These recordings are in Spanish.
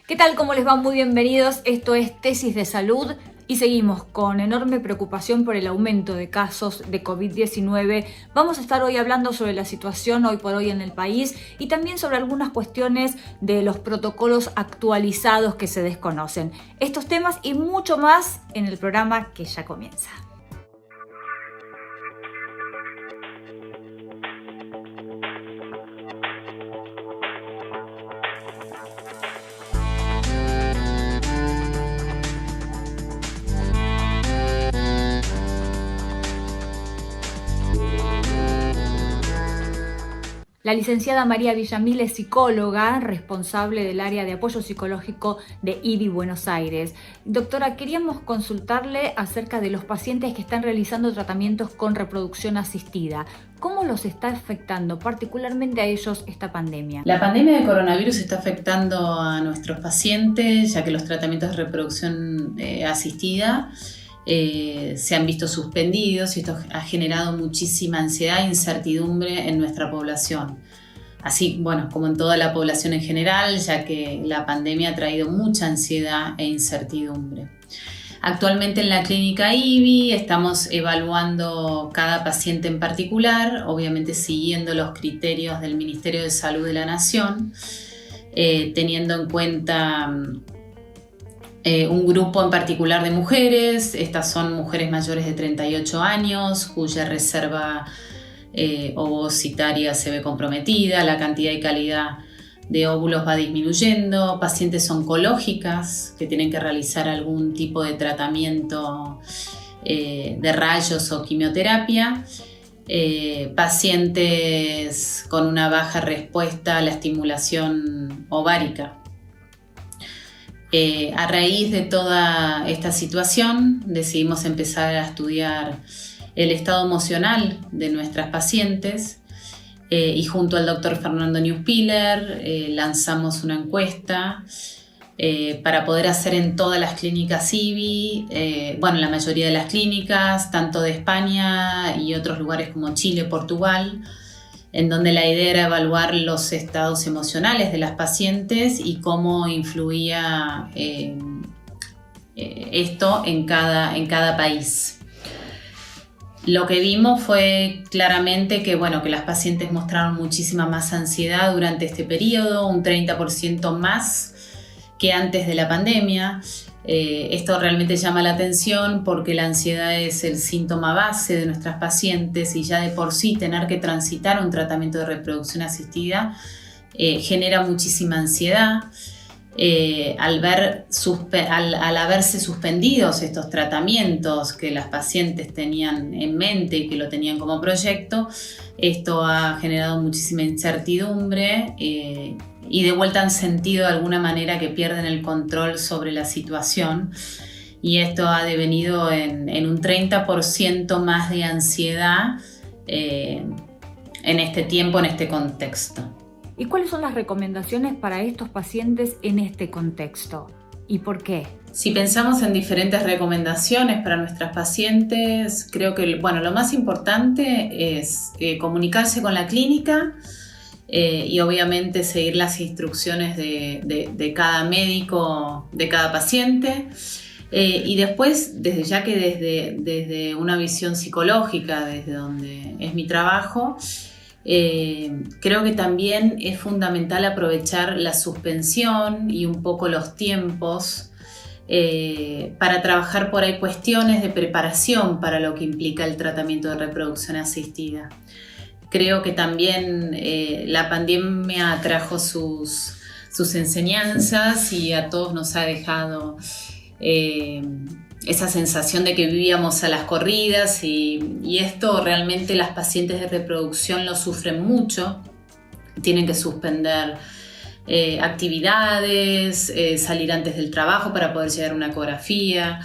¿Qué tal? ¿Cómo les va? Muy bienvenidos. Esto es Tesis de Salud y seguimos con enorme preocupación por el aumento de casos de COVID-19. Vamos a estar hoy hablando sobre la situación hoy por hoy en el país y también sobre algunas cuestiones de los protocolos actualizados que se desconocen. Estos temas y mucho más en el programa que ya comienza. La licenciada María Villamil es psicóloga, responsable del área de apoyo psicológico de IBI Buenos Aires. Doctora, queríamos consultarle acerca de los pacientes que están realizando tratamientos con reproducción asistida. ¿Cómo los está afectando particularmente a ellos esta pandemia? La pandemia de coronavirus está afectando a nuestros pacientes, ya que los tratamientos de reproducción asistida se han visto suspendidos y esto ha generado muchísima ansiedad e incertidumbre en nuestra población. Así, como en toda la población en general, ya que la pandemia ha traído mucha ansiedad e incertidumbre. Actualmente en la clínica IBI estamos evaluando cada paciente en particular, obviamente siguiendo los criterios del Ministerio de Salud de la Nación, teniendo en cuenta un grupo en particular de mujeres. Estas son mujeres mayores de 38 años cuya reserva ovocitaria se ve comprometida, la cantidad y calidad de óvulos va disminuyendo, pacientes oncológicas que tienen que realizar algún tipo de tratamiento de rayos o quimioterapia, pacientes con una baja respuesta a la estimulación ovárica. A raíz de toda esta situación decidimos empezar a estudiar el estado emocional de nuestras pacientes y junto al doctor Fernando Neuspiller lanzamos una encuesta para poder hacer en todas las clínicas IBI, la mayoría de las clínicas, tanto de España y otros lugares como Chile, Portugal, en donde la idea era evaluar los estados emocionales de las pacientes y cómo influía esto en cada país. Lo que vimos fue claramente que las pacientes mostraron muchísima más ansiedad durante este periodo, un 30% más que antes de la pandemia. Esto realmente llama la atención porque la ansiedad es el síntoma base de nuestras pacientes y ya de por sí tener que transitar un tratamiento de reproducción asistida genera muchísima ansiedad. Al haberse suspendidos estos tratamientos que las pacientes tenían en mente y que lo tenían como proyecto, esto ha generado muchísima incertidumbre y de vuelta han sentido de alguna manera que pierden el control sobre la situación, y esto ha devenido en un 30% más de ansiedad en este tiempo, en este contexto. ¿Y cuáles son las recomendaciones para estos pacientes en este contexto? ¿Y por qué? Si pensamos en diferentes recomendaciones para nuestras pacientes, creo que lo más importante es comunicarse con la clínica y obviamente seguir las instrucciones de cada médico, de cada paciente. Y después, desde una visión psicológica, desde donde es mi trabajo, creo que también es fundamental aprovechar la suspensión y un poco los tiempos para trabajar por ahí cuestiones de preparación para lo que implica el tratamiento de reproducción asistida. Creo que también la pandemia trajo sus enseñanzas y a todos nos ha dejado esa sensación de que vivíamos a las corridas y esto realmente las pacientes de reproducción lo sufren mucho. Tienen que suspender actividades, salir antes del trabajo para poder llegar a una ecografía.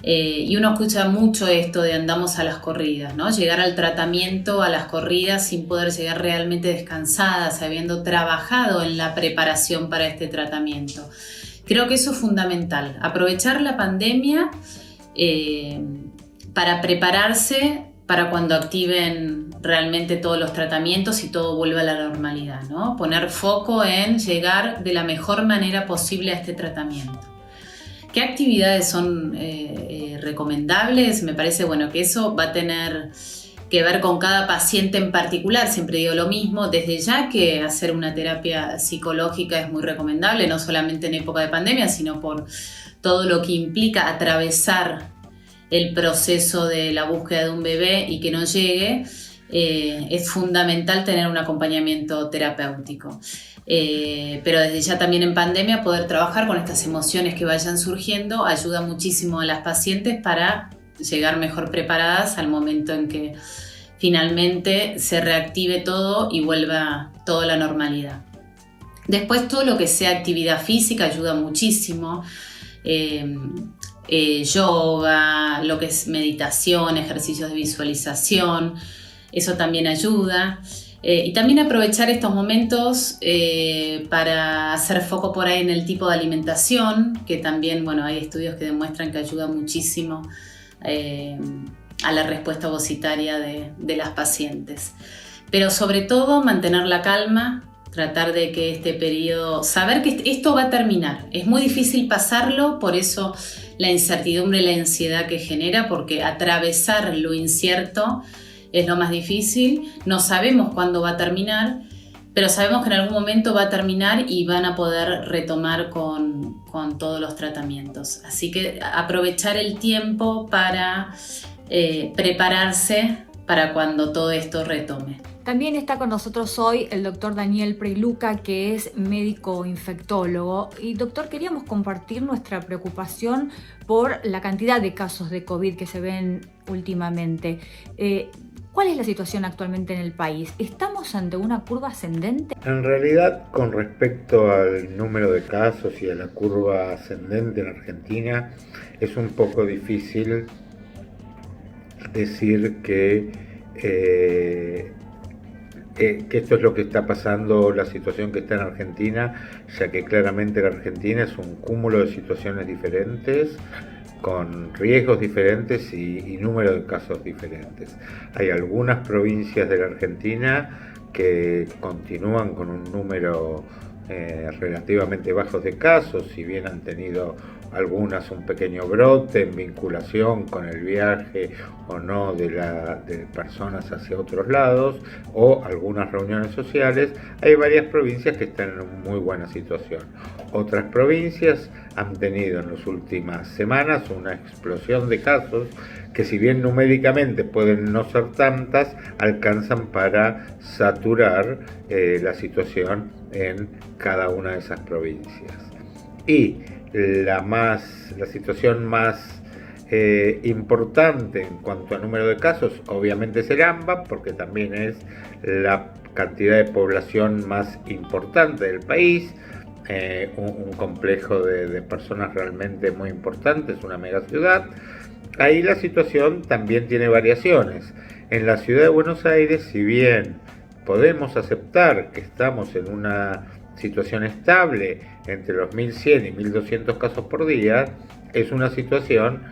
Y uno escucha mucho esto de andamos a las corridas, ¿no? Llegar al tratamiento a las corridas sin poder llegar realmente descansadas, habiendo trabajado en la preparación para este tratamiento. Creo que eso es fundamental, aprovechar la pandemia para prepararse para cuando activen realmente todos los tratamientos y todo vuelva a la normalidad, ¿no? Poner foco en llegar de la mejor manera posible a este tratamiento. ¿Qué actividades son recomendables? Me parece, bueno, que eso va a tener que ver con cada paciente en particular. Siempre digo lo mismo, desde ya que hacer una terapia psicológica es muy recomendable, no solamente en época de pandemia, sino por todo lo que implica atravesar el proceso de la búsqueda de un bebé y que no llegue. Es fundamental tener un acompañamiento terapéutico. Pero desde ya también en pandemia poder trabajar con estas emociones que vayan surgiendo ayuda muchísimo a las pacientes para llegar mejor preparadas al momento en que finalmente se reactive todo y vuelva toda la normalidad. Después todo lo que sea actividad física ayuda muchísimo. Yoga, lo que es meditación, ejercicios de visualización, eso también ayuda. Y también aprovechar estos momentos para hacer foco por ahí en el tipo de alimentación, que también, bueno, hay estudios que demuestran que ayuda muchísimo a la respuesta ovocitaria de las pacientes. Pero sobre todo mantener la calma, tratar de que este periodo, saber que esto va a terminar. Es muy difícil pasarlo, por eso la incertidumbre y la ansiedad que genera, porque atravesar lo incierto es lo más difícil. No sabemos cuándo va a terminar, pero sabemos que en algún momento va a terminar y van a poder retomar con todos los tratamientos. Así que aprovechar el tiempo para prepararse para cuando todo esto retome. También está con nosotros hoy el doctor Daniel Preiluca, que es médico infectólogo. Y doctor, queríamos compartir nuestra preocupación por la cantidad de casos de COVID que se ven últimamente. ¿Cuál es la situación actualmente en el país? ¿Estamos ante una curva ascendente? En realidad, con respecto al número de casos y a la curva ascendente en Argentina, es un poco difícil decir que esto es lo que está pasando, la situación que está en Argentina, ya que claramente la Argentina es un cúmulo de situaciones diferentes, con riesgos diferentes y número de casos diferentes. Hay algunas provincias de la Argentina que continúan con un número relativamente bajos de casos, si bien han tenido algunas un pequeño brote en vinculación con el viaje o no de personas hacia otros lados o algunas reuniones sociales. Hay varias provincias que están en una muy buena situación. Otras provincias han tenido en las últimas semanas una explosión de casos que, si bien numéricamente pueden no ser tantas, alcanzan para saturar la situación en cada una de esas provincias. Y la situación más importante en cuanto a número de casos obviamente es el AMBA, porque también es la cantidad de población más importante del país, un complejo de personas realmente muy importante, es una megaciudad. Ahí la situación también tiene variaciones. En la ciudad de Buenos Aires, si bien podemos aceptar que estamos en una situación estable entre los 1.100 y 1.200 casos por día, es una situación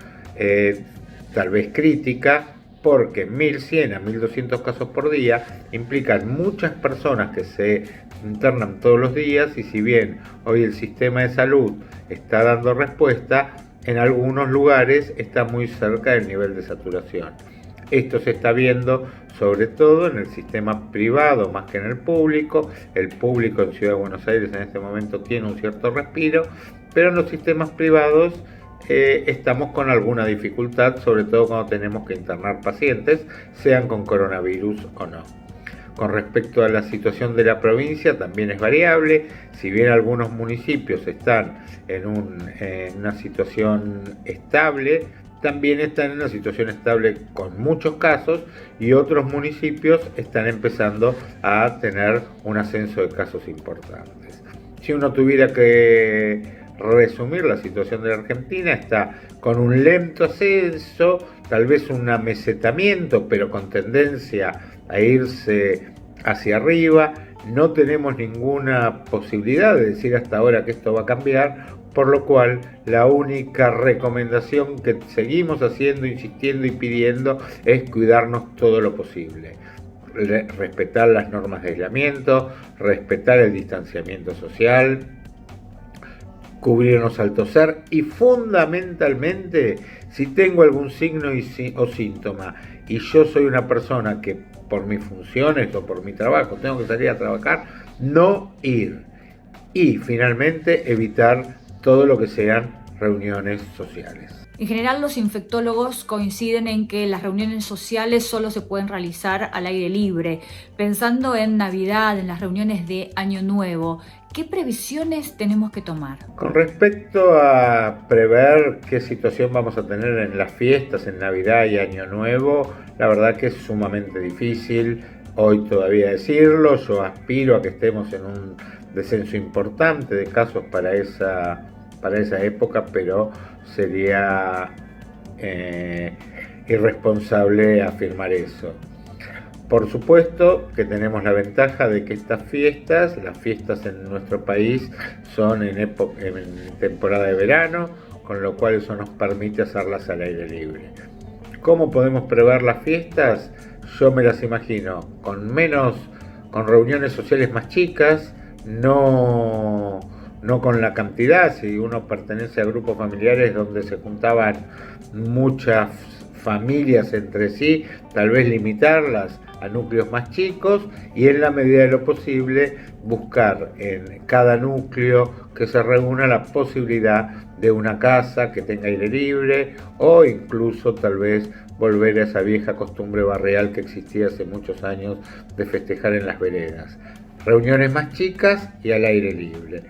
tal vez crítica, porque 1.100 a 1.200 casos por día implican muchas personas que se internan todos los días, y si bien hoy el sistema de salud está dando respuesta, en algunos lugares está muy cerca del nivel de saturación. Esto se está viendo sobre todo en el sistema privado más que en el público. El público en Ciudad de Buenos Aires en este momento tiene un cierto respiro, pero en los sistemas privados estamos con alguna dificultad, sobre todo cuando tenemos que internar pacientes, sean con coronavirus o no. Con respecto a la situación de la provincia, también es variable. Si bien algunos municipios están en una situación estable, también están en una situación estable con muchos casos, y otros municipios están empezando a tener un ascenso de casos importantes. Si uno tuviera que resumir la situación de la Argentina, está con un lento ascenso, tal vez un amesetamiento, pero con tendencia a irse hacia arriba. no tenemos ninguna posibilidad de decir hasta ahora que esto va a cambiar, por lo cual la única recomendación que seguimos haciendo, insistiendo y pidiendo es cuidarnos todo lo posible. Respetar las normas de aislamiento, respetar el distanciamiento social, cubrirnos al toser y fundamentalmente, si tengo algún signo o síntoma y yo soy una persona que por mis funciones o por mi trabajo tengo que salir a trabajar, no ir. Y finalmente evitar todo lo que sean reuniones sociales. En general, los infectólogos coinciden en que las reuniones sociales solo se pueden realizar al aire libre. Pensando en Navidad, en las reuniones de Año Nuevo, ¿qué previsiones tenemos que tomar? Con respecto a prever qué situación vamos a tener en las fiestas, en Navidad y Año Nuevo, la verdad que es sumamente difícil hoy todavía decirlo. Yo aspiro a que estemos en un descenso importante de casos para esa época, pero sería irresponsable afirmar eso. Por supuesto que tenemos la ventaja de que las fiestas en nuestro país son en temporada de verano, con lo cual eso nos permite hacerlas al aire libre. ¿Cómo podemos prever las fiestas? Yo me las imagino con reuniones sociales más chicas, no con la cantidad. Si uno pertenece a grupos familiares donde se juntaban muchas familias entre sí, tal vez limitarlas a núcleos más chicos y en la medida de lo posible buscar en cada núcleo que se reúna la posibilidad de una casa que tenga aire libre o incluso tal vez volver a esa vieja costumbre barrial que existía hace muchos años de festejar en las veredas. Reuniones más chicas y al aire libre.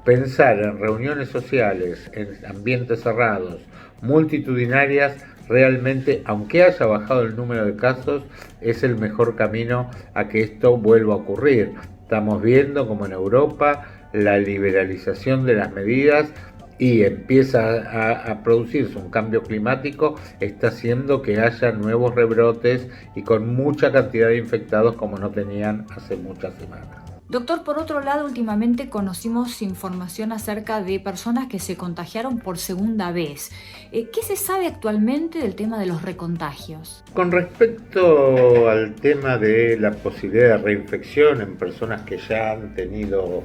Pensar en reuniones sociales, en ambientes cerrados, multitudinarias, realmente, aunque haya bajado el número de casos, es el mejor camino a que esto vuelva a ocurrir. Estamos viendo como en Europa la liberalización de las medidas y empieza a producirse un cambio climático, está haciendo que haya nuevos rebrotes y con mucha cantidad de infectados como no tenían hace muchas semanas. Doctor, por otro lado, últimamente conocimos información acerca de personas que se contagiaron por segunda vez. ¿Qué se sabe actualmente del tema de los recontagios? Con respecto al tema de la posibilidad de reinfección en personas que ya han tenido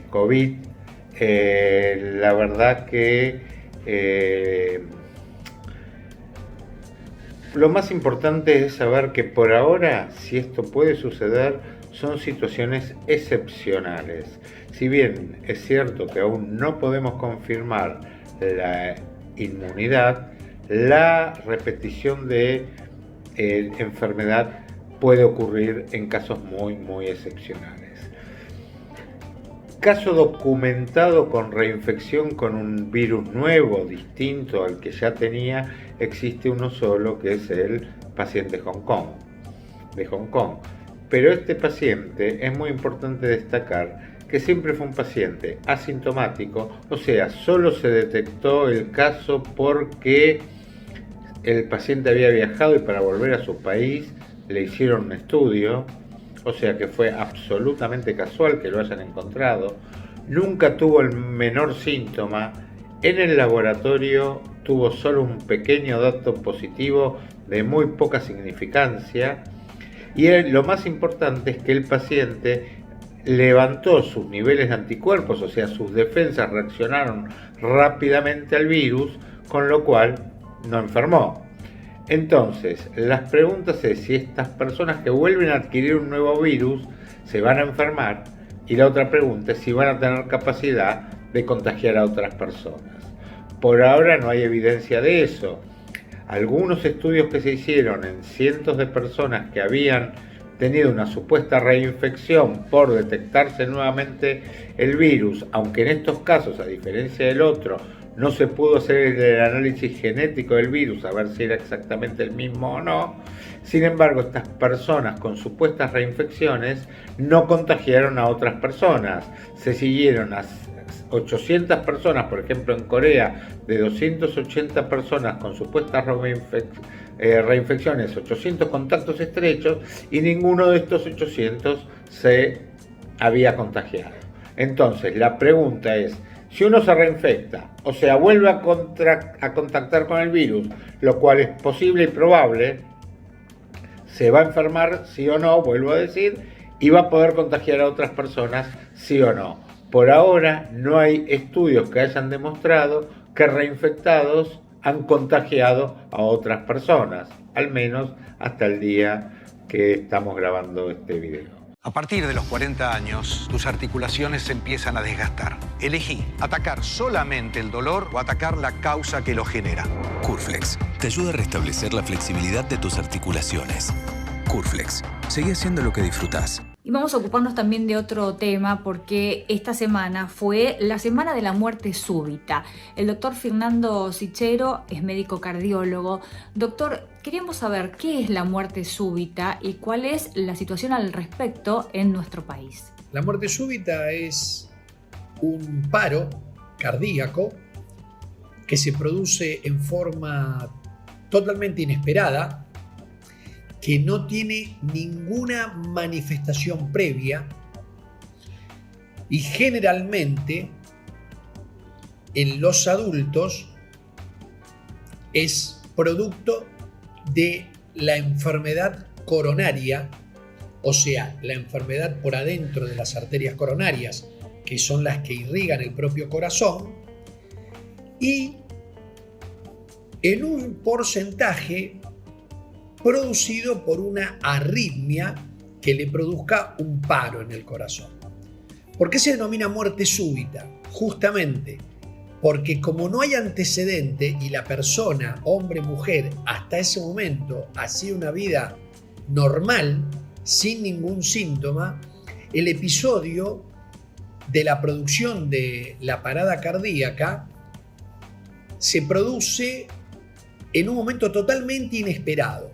COVID, la verdad que lo más importante es saber que por ahora, si esto puede suceder, son situaciones excepcionales. Si bien es cierto que aún no podemos confirmar la inmunidad, la repetición de enfermedad puede ocurrir en casos muy excepcionales. Caso documentado con reinfección con un virus nuevo, distinto al que ya tenía, existe uno solo, que es el paciente de Hong Kong. Pero este paciente, es muy importante destacar que siempre fue un paciente asintomático, o sea, solo se detectó el caso porque el paciente había viajado y para volver a su país le hicieron un estudio, o sea que fue absolutamente casual que lo hayan encontrado. Nunca tuvo el menor síntoma, en el laboratorio tuvo solo un pequeño dato positivo de muy poca significancia. Y lo más importante es que el paciente levantó sus niveles de anticuerpos, o sea, sus defensas reaccionaron rápidamente al virus, con lo cual no enfermó. Entonces, las preguntas es si estas personas que vuelven a adquirir un nuevo virus se van a enfermar, y la otra pregunta es si van a tener capacidad de contagiar a otras personas. Por ahora no hay evidencia de eso. Algunos estudios que se hicieron en cientos de personas que habían tenido una supuesta reinfección por detectarse nuevamente el virus, aunque en estos casos, a diferencia del otro, no se pudo hacer el análisis genético del virus a ver si era exactamente el mismo o no. Sin embargo, estas personas con supuestas reinfecciones no contagiaron a otras personas. Se siguieron a 800 personas, por ejemplo en Corea, de 280 personas con supuestas reinfecciones, 800 contactos estrechos, y ninguno de estos 800 se había contagiado. Entonces, la pregunta es, si uno se reinfecta, o sea, vuelve a contactar con el virus, lo cual es posible y probable, se va a enfermar, sí o no, vuelvo a decir, y va a poder contagiar a otras personas, sí o no. Por ahora no hay estudios que hayan demostrado que reinfectados han contagiado a otras personas, al menos hasta el día que estamos grabando este video. A partir de los 40 años, tus articulaciones se empiezan a desgastar. Elegí atacar solamente el dolor o atacar la causa que lo genera. Curflex te ayuda a restablecer la flexibilidad de tus articulaciones. Curflex, seguí haciendo lo que disfrutás. Y vamos a ocuparnos también de otro tema porque esta semana fue la semana de la muerte súbita. El doctor Fernando Sichero es médico cardiólogo. Doctor, queríamos saber qué es la muerte súbita y cuál es la situación al respecto en nuestro país. La muerte súbita es un paro cardíaco que se produce en forma totalmente inesperada, que no tiene ninguna manifestación previa y generalmente en los adultos es producto de la enfermedad coronaria, o sea, la enfermedad por adentro de las arterias coronarias, que son las que irrigan el propio corazón, y en un porcentaje producido por una arritmia que le produzca un paro en el corazón. ¿Por qué se denomina muerte súbita? Justamente porque como no hay antecedente y la persona, hombre, mujer, hasta ese momento hacía una vida normal, sin ningún síntoma, el episodio de la producción de la parada cardíaca se produce en un momento totalmente inesperado,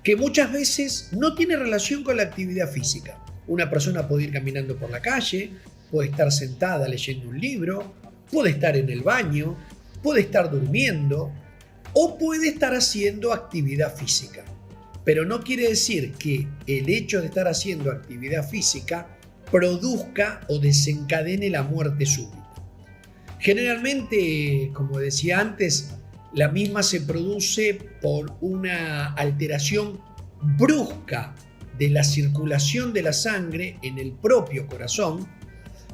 que muchas veces no tiene relación con la actividad física. Una persona puede ir caminando por la calle, puede estar sentada leyendo un libro, puede estar en el baño, puede estar durmiendo o puede estar haciendo actividad física. Pero no quiere decir que el hecho de estar haciendo actividad física produzca o desencadene la muerte súbita. Generalmente, como decía antes, la misma se produce por una alteración brusca de la circulación de la sangre en el propio corazón.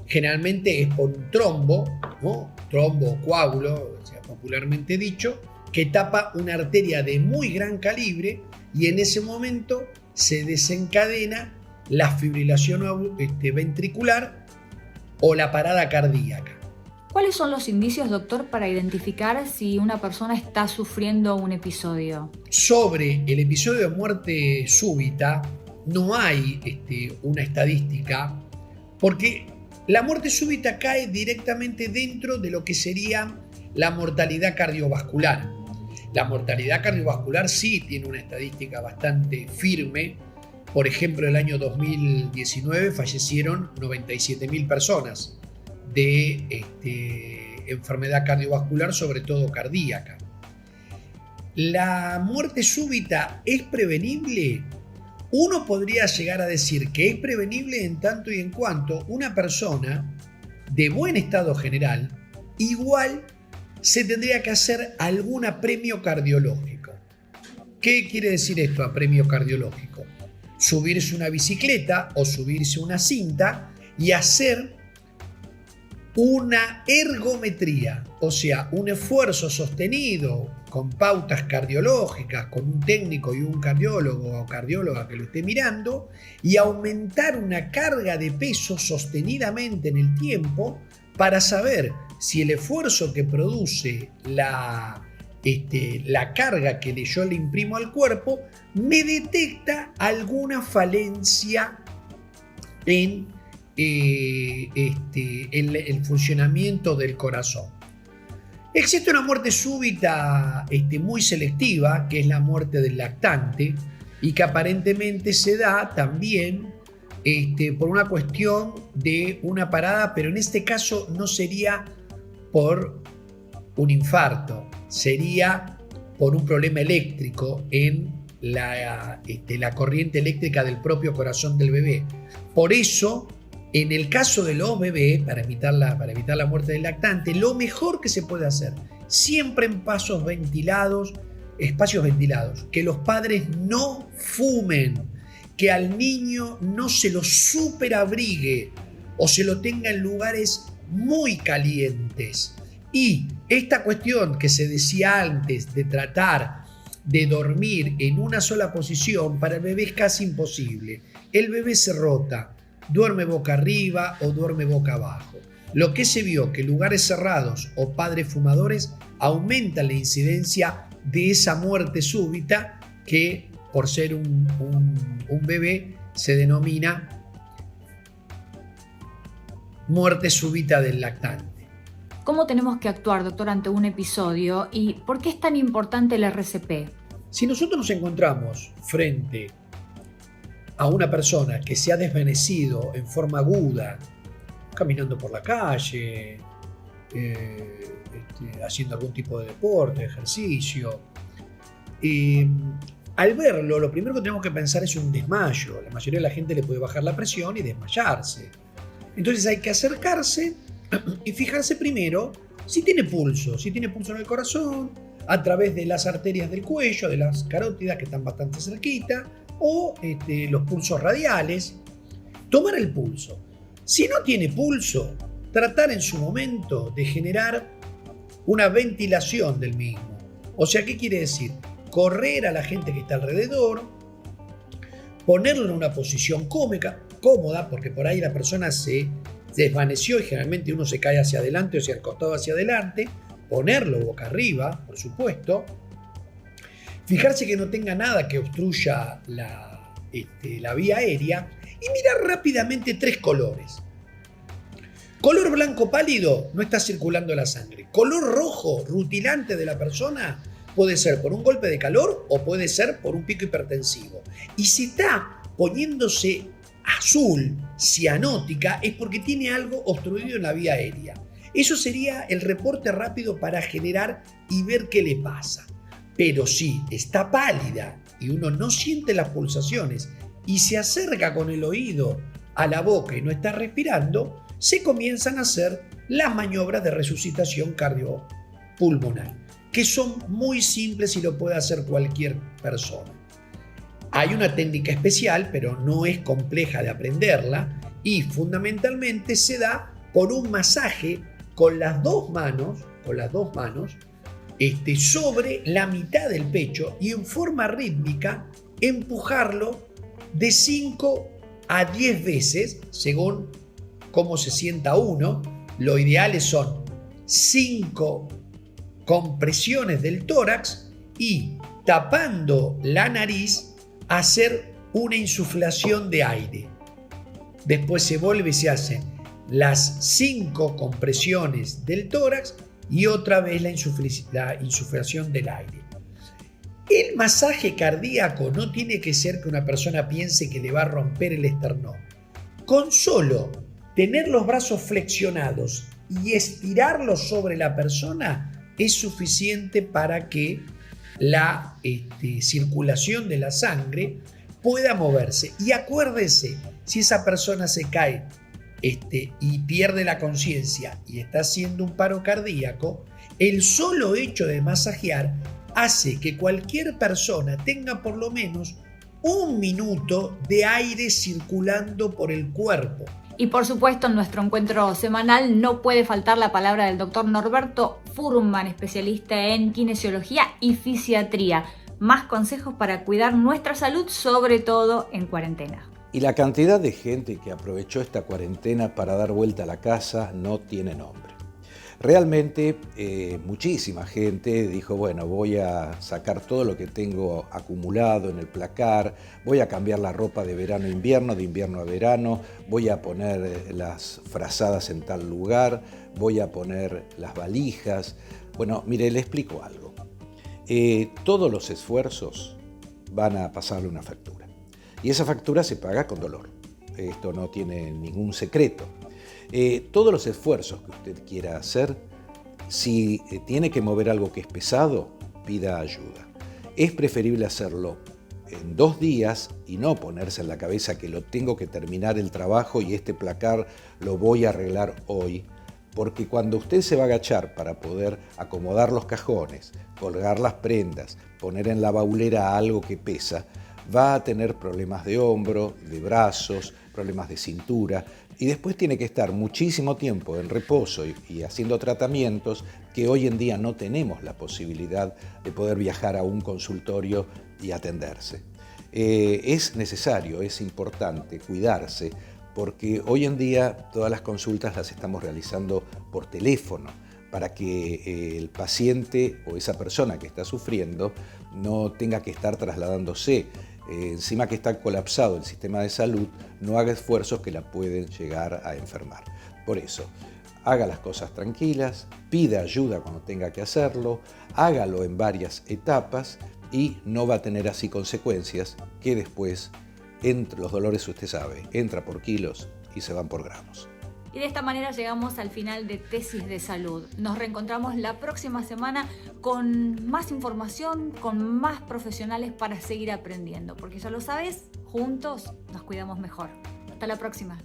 Generalmente es por un trombo, ¿no? Trombo o coágulo, o sea, popularmente dicho, que tapa una arteria de muy gran calibre y en ese momento se desencadena la fibrilación ventricular o la parada cardíaca. ¿Cuáles son los indicios, doctor, para identificar si una persona está sufriendo un episodio? Sobre el episodio de muerte súbita no hay una estadística, porque la muerte súbita cae directamente dentro de lo que sería la mortalidad cardiovascular. La mortalidad cardiovascular sí tiene una estadística bastante firme. Por ejemplo, el año 2019 fallecieron 97.000 personas de enfermedad cardiovascular, sobre todo cardíaca. ¿La muerte súbita es prevenible? Uno podría llegar a decir que es prevenible en tanto y en cuanto una persona de buen estado general igual se tendría que hacer algún apremio cardiológico. ¿Qué quiere decir esto, apremio cardiológico? Subirse una bicicleta o subirse una cinta y hacer una ergometría, o sea, un esfuerzo sostenido con pautas cardiológicas, con un técnico y un cardiólogo o cardióloga que lo esté mirando, y aumentar una carga de peso sostenidamente en el tiempo para saber si el esfuerzo que produce la carga que yo le imprimo al cuerpo me detecta alguna falencia en el funcionamiento del corazón. Existe una muerte súbita muy selectiva, que es la muerte del lactante, y que aparentemente se da también por una cuestión de una parada, pero en este caso no sería por un infarto, sería por un problema eléctrico en la corriente eléctrica del propio corazón del bebé. Por eso, en el caso de los bebés, para evitar la muerte del lactante, lo mejor que se puede hacer, siempre en espacios ventilados, que los padres no fumen, que al niño no se lo superabrigue o se lo tenga en lugares muy calientes. Y esta cuestión que se decía antes de tratar de dormir en una sola posición, para el bebé es casi imposible. El bebé se rota, duerme boca arriba o duerme boca abajo. Lo que se vio que lugares cerrados o padres fumadores aumentan la incidencia de esa muerte súbita que, por ser un bebé, se denomina muerte súbita del lactante. ¿Cómo tenemos que actuar, doctor, ante un episodio y por qué es tan importante el RCP? Si nosotros nos encontramos frente a una persona que se ha desvanecido en forma aguda, caminando por la calle, haciendo algún tipo de deporte, ejercicio, al verlo, lo primero que tenemos que pensar es un desmayo. La mayoría de la gente le puede bajar la presión y desmayarse. Entonces hay que acercarse y fijarse primero si tiene pulso en el corazón, a través de las arterias del cuello, de las carótidas que están bastante cerquita, o los pulsos radiales. Tomar el pulso. Si no tiene pulso, tratar en su momento de generar una ventilación del mismo. O sea, ¿qué quiere decir? Correr a la gente que está alrededor, ponerlo en una posición cómoda, porque por ahí la persona se desvaneció y generalmente uno se cae hacia adelante o hacia el costado hacia adelante, ponerlo boca arriba, por supuesto, fijarse que no tenga nada que obstruya la vía aérea y mirar rápidamente 3 colores. Color blanco pálido, no está circulando la sangre. Color rojo, rutilante de la persona, puede ser por un golpe de calor o puede ser por un pico hipertensivo. Y si está poniéndose azul, cianótica, es porque tiene algo obstruido en la vía aérea. Eso sería el reporte rápido para generar y ver qué le pasa. Pero si está pálida y uno no siente las pulsaciones y se acerca con el oído a la boca y no está respirando, se comienzan a hacer las maniobras de resucitación cardiopulmonar, que son muy simples y lo puede hacer cualquier persona. Hay una técnica especial, pero no es compleja de aprenderla y fundamentalmente se da por un masaje con las dos manos sobre la mitad del pecho y en forma rítmica empujarlo de 5 a 10 veces según cómo se sienta uno. Lo ideal son 5 compresiones del tórax y tapando la nariz hacer una insuflación de aire. Después se vuelve y se hacen las 5 compresiones del tórax y otra vez la insuflación del aire. El masaje cardíaco no tiene que ser que una persona piense que le va a romper el esternón. Con solo tener los brazos flexionados y estirarlos sobre la persona es suficiente para que la circulación de la sangre pueda moverse. Y acuérdese, si esa persona se cae y pierde la conciencia y está haciendo un paro cardíaco, el solo hecho de masajear hace que cualquier persona tenga por lo menos 1 minuto de aire circulando por el cuerpo. Y por supuesto, en nuestro encuentro semanal no puede faltar la palabra del doctor Norberto Furman, especialista en kinesiología y fisiatría. Más consejos para cuidar nuestra salud, sobre todo en cuarentena. Y la cantidad de gente que aprovechó esta cuarentena para dar vuelta a la casa no tiene nombre. Realmente muchísima gente dijo, bueno, voy a sacar todo lo que tengo acumulado en el placar, voy a cambiar la ropa de verano a invierno, de invierno a verano, voy a poner las frazadas en tal lugar, voy a poner las valijas. Bueno, mire, le explico algo. Todos los esfuerzos van a pasarle una factura. Y esa factura se paga con dolor. Esto no tiene ningún secreto. Todos los esfuerzos que usted quiera hacer, si tiene que mover algo que es pesado, pida ayuda. Es preferible hacerlo en 2 días y no ponerse en la cabeza que lo tengo que terminar el trabajo y este placar lo voy a arreglar hoy. Porque cuando usted se va a agachar para poder acomodar los cajones, colgar las prendas, poner en la baulera algo que pesa, va a tener problemas de hombro, de brazos, problemas de cintura y después tiene que estar muchísimo tiempo en reposo y haciendo tratamientos que hoy en día no tenemos la posibilidad de poder viajar a un consultorio y atenderse. Es necesario, es importante cuidarse porque hoy en día todas las consultas las estamos realizando por teléfono para que el paciente o esa persona que está sufriendo no tenga que estar trasladándose. Encima que está colapsado el sistema de salud, no haga esfuerzos que la pueden llegar a enfermar. Por eso, haga las cosas tranquilas, pida ayuda cuando tenga que hacerlo, hágalo en varias etapas y no va a tener así consecuencias que después, entre los dolores, usted sabe, entra por kilos y se van por gramos. Y de esta manera llegamos al final de Tesis de Salud. Nos reencontramos la próxima semana con más información, con más profesionales para seguir aprendiendo. Porque ya lo sabes, juntos nos cuidamos mejor. Hasta la próxima.